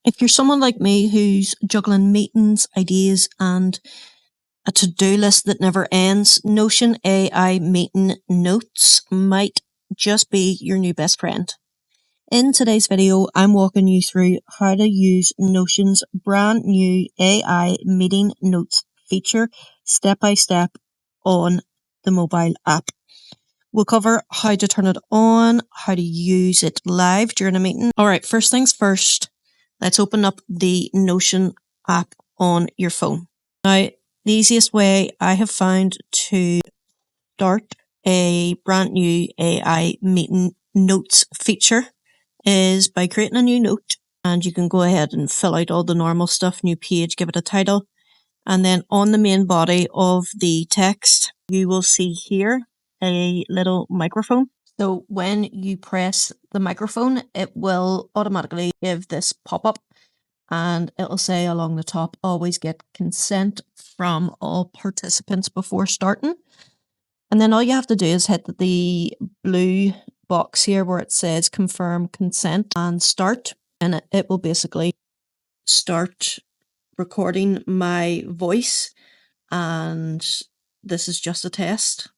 If you're someone like me who's juggling meetings, ideas, and a to-do list that never ends, Notion AI Meeting Notes might just be your new best friend. In today's video, I'm walking you through how to use Notion's brand new AI Meeting Notes feature step by step on the mobile app. We'll cover how to turn it on, how to use it live during a meeting. All right, first things first, let's open up the Notion app on your phone. Now, the easiest way I have found to start a brand new AI Meeting Notes feature is by creating a new note, and you can go ahead and fill out all the normal stuff, new page, give it a title, and then on the main body of the text, you will see here a little microphone. So when you press the microphone, it will automatically give this pop-up and it'll say along the top, always get consent from all participants before starting. And then all you have to do is hit the blue box here where it says confirm consent and start. And it will basically start recording my voice, and this is just a test.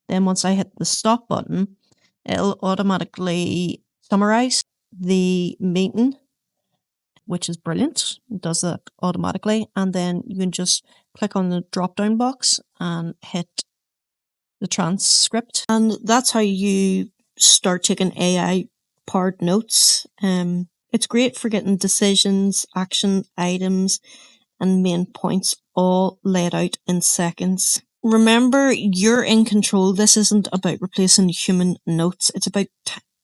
Then once I hit the stop button, it'll automatically summarize the meeting, which is brilliant. It does that automatically. And then you can just click on the drop down box and hit the transcript. And that's how you start taking AI powered notes. It's great for getting decisions, action items, and main points all laid out in seconds. Remember, you're in control. This isn't about replacing human notes. It's about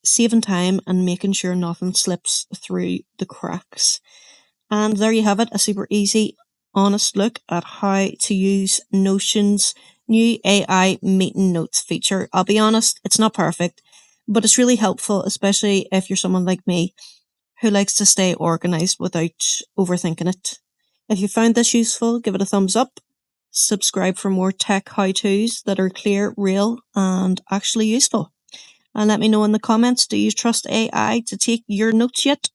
saving time and making sure nothing slips through the cracks. And there you have it, a super easy, honest look at how to use Notion's new AI Meeting Notes feature. I'll be honest, it's not perfect, but it's really helpful, especially if you're someone like me who likes to stay organized without overthinking it. If you found this useful, give it a thumbs up. Subscribe for more tech how-tos that are clear, real, and actually useful. And let me know in the comments, do you trust AI to take your notes yet?